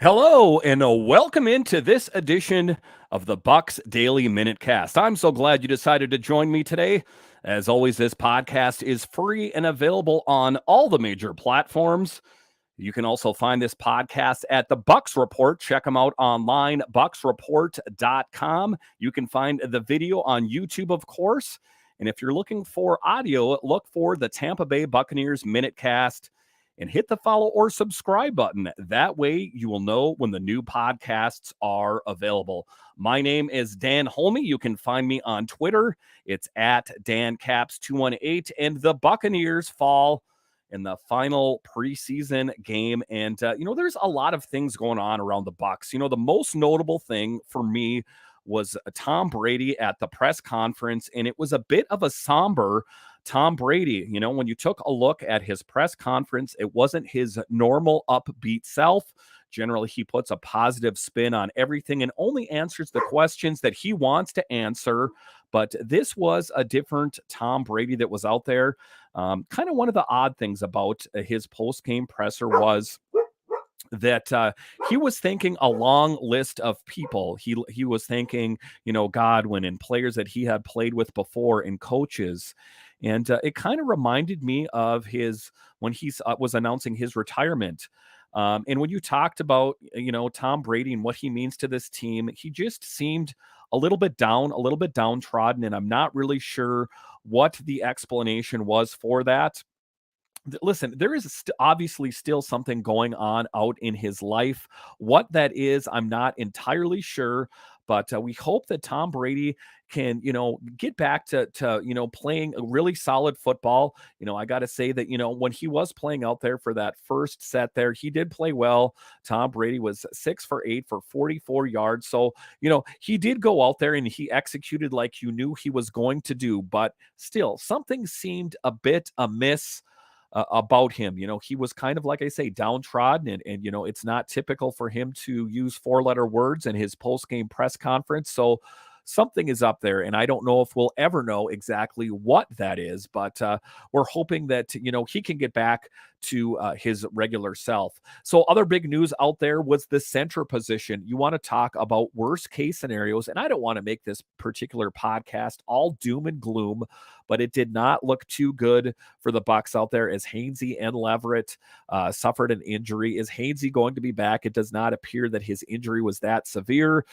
Hello and welcome into this edition of the Bucs Daily MinuteCast. I'm so glad you decided to join me today. As always, this podcast is free and available on all the major platforms. You can also find this podcast at the Bucs Report. Check them out online, bucsreport.com. You can find the video on YouTube, of course. And if you're looking for audio, look for the Tampa Bay Buccaneers MinuteCast and hit the follow or subscribe button. That way you will know when the new podcasts are available. My name is Dan Holme. You can find me on Twitter. It's at DanCaps218, and the Buccaneers fall in the final preseason game. And, there's a lot of things going on around the Bucs. The most notable thing for me was Tom Brady at the press conference, and it was a bit of a somber Tom Brady. When you took a look at his press conference, it wasn't his normal upbeat self. Generally, he puts a positive spin on everything and only answers the questions that he wants to answer. But this was a different Tom Brady that was out there. Kind of one of the odd things about his post-game presser was that he was thanking a long list of people. He was thanking, Godwin and players that he had played with before and coaches. And it kind of reminded me of when he was announcing his retirement. And when you talked about, Tom Brady and what he means to this team, he just seemed a little bit down, a little bit downtrodden. And I'm not really sure what the explanation was for that. Listen, there is obviously still something going on out in his life. What that is, I'm not entirely sure, but we hope that Tom Brady can, get back to playing a really solid football. I got to say that, when he was playing out there for that first set there, he did play well. Tom Brady was 6 for 8 for 44 yards. So, he did go out there and he executed like you knew he was going to do, but still something seemed a bit amiss about him. He was kind of, like I say, downtrodden, and it's not typical for him to use four-letter words in his post-game press conference. So something is up there, and I don't know if we'll ever know exactly what that is, but we're hoping that, he can get back to his regular self. So other big news out there was the center position. You want to talk about worst case scenarios, and I don't want to make this particular podcast all doom and gloom, but it did not look too good for the Bucs out there as Hainsey and Leverett suffered an injury. Is Hainsey going to be back? It does not appear that his injury was that severe.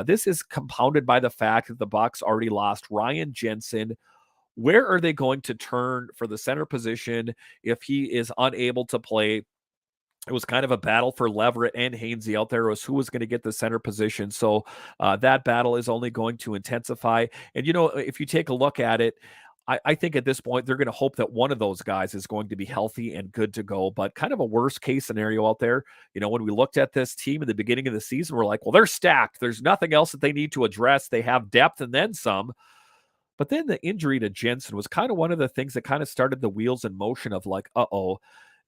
This is compounded by the fact that the Bucs already lost Ryan Jensen. Where are they going to turn for the center position if he is unable to play? It was kind of a battle for Leverett and Hainsey out there as who was going to get the center position. So that battle is only going to intensify. And, if you take a look at it, I think at this point, they're going to hope that one of those guys is going to be healthy and good to go. But kind of a worst case scenario out there. When we looked at this team at the beginning of the season, we're like, well, they're stacked. There's nothing else that they need to address. They have depth and then some. But then the injury to Jensen was kind of one of the things that kind of started the wheels in motion of like,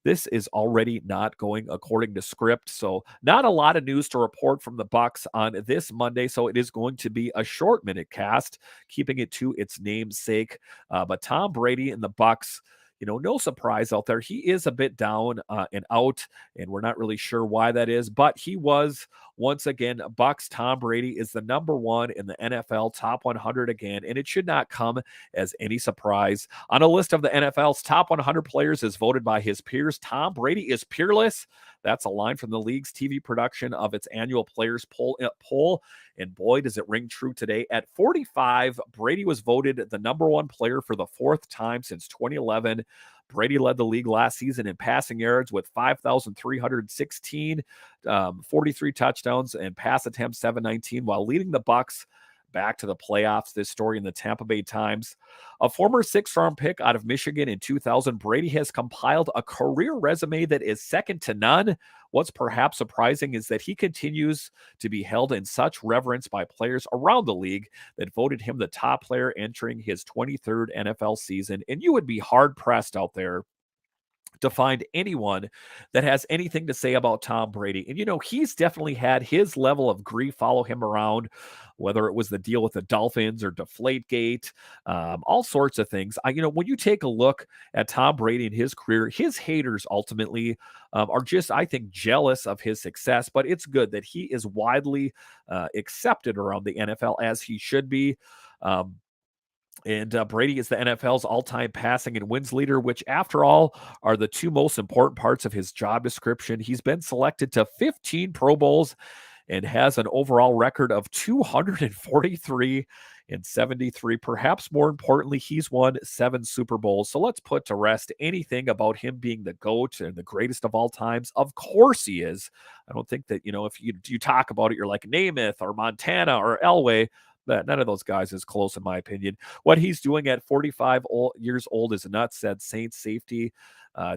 this is already not going according to script. So not a lot of news to report from the Bucs on this Monday. So it is going to be a short minute cast, keeping it to its namesake. But Tom Brady and the Bucs, no surprise out there. He is a bit down and out, and we're not really sure why that is. But he was, once again, Bucs Tom Brady is the number one in the NFL top 100 again, and it should not come as any surprise. On a list of the NFL's top 100 players as voted by his peers, Tom Brady is peerless. That's a line from the league's TV production of its annual players poll. And boy, does it ring true today. At 45, Brady was voted the number one player for the fourth time since 2011. Brady led the league last season in passing yards with 5,316, 43 touchdowns, and pass attempts 719, while leading the Bucs back to the playoffs. This story in the Tampa Bay Times. A former sixth-round pick out of Michigan in 2000, Brady has compiled a career resume that is second to none. What's perhaps surprising is that he continues to be held in such reverence by players around the league that voted him the top player entering his 23rd NFL season. And you would be hard-pressed out there to find anyone that has anything to say about Tom Brady. And, he's definitely had his level of grief follow him around, whether it was the deal with the Dolphins or Deflategate, all sorts of things. When you take a look at Tom Brady and his career, his haters ultimately are just, I think, jealous of his success. But it's good that he is widely accepted around the NFL, as he should be. And Brady is the NFL's all-time passing and wins leader, which, after all, are the two most important parts of his job description. He's been selected to 15 Pro Bowls and has an overall record of 243 and 73. Perhaps more importantly, he's won 7 Super Bowls. So let's put to rest anything about him being the GOAT and the greatest of all times. Of course he is. I don't think that, if you talk about it, you're like Namath or Montana or Elway. But none of those guys is close, in my opinion. What he's doing at 45 years old is nuts, said Saints safety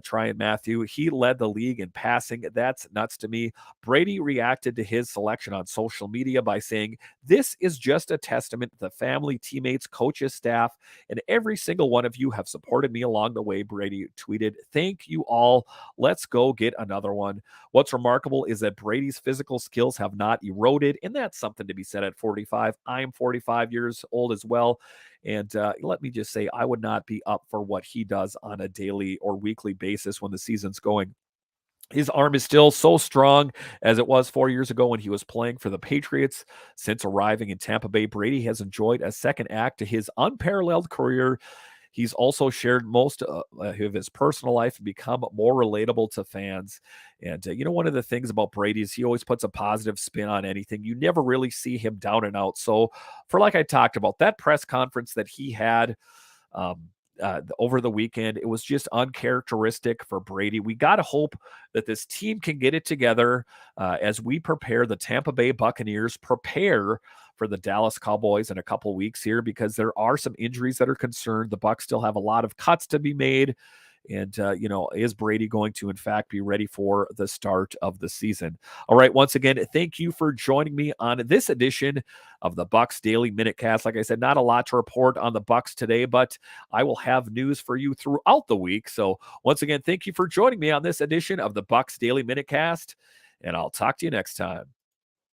Tryon Matthew. He led the league in passing. That's nuts to me. Brady reacted to his selection on social media by saying, "This is just a testament to the family, teammates, coaches, staff, and every single one of you have supported me along the way." Brady tweeted, "Thank you all. Let's go get another one." What's remarkable is that Brady's physical skills have not eroded, and that's something to be said at 45. I'm 45 years old as well. And let me just say, I would not be up for what he does on a daily or weekly basis when the season's going. His arm is still so strong as it was 4 years ago when he was playing for the Patriots. Since arriving in Tampa Bay, Brady has enjoyed a second act to his unparalleled career. He's also shared most of his personal life and become more relatable to fans. And, one of the things about Brady is he always puts a positive spin on anything. You never really see him down and out. So, like I talked about, that press conference that he had over the weekend, it was just uncharacteristic for Brady. We got to hope that this team can get it together as we prepare the Tampa Bay Buccaneers, prepare for the Dallas Cowboys in a couple weeks here, because there are some injuries that are concerned. The Bucs still have a lot of cuts to be made. And, is Brady going to, in fact, be ready for the start of the season? All right. Once again, thank you for joining me on this edition of the Bucs Daily MinuteCast. Like I said, not a lot to report on the Bucs today, but I will have news for you throughout the week. So once again, thank you for joining me on this edition of the Bucs Daily MinuteCast, and I'll talk to you next time.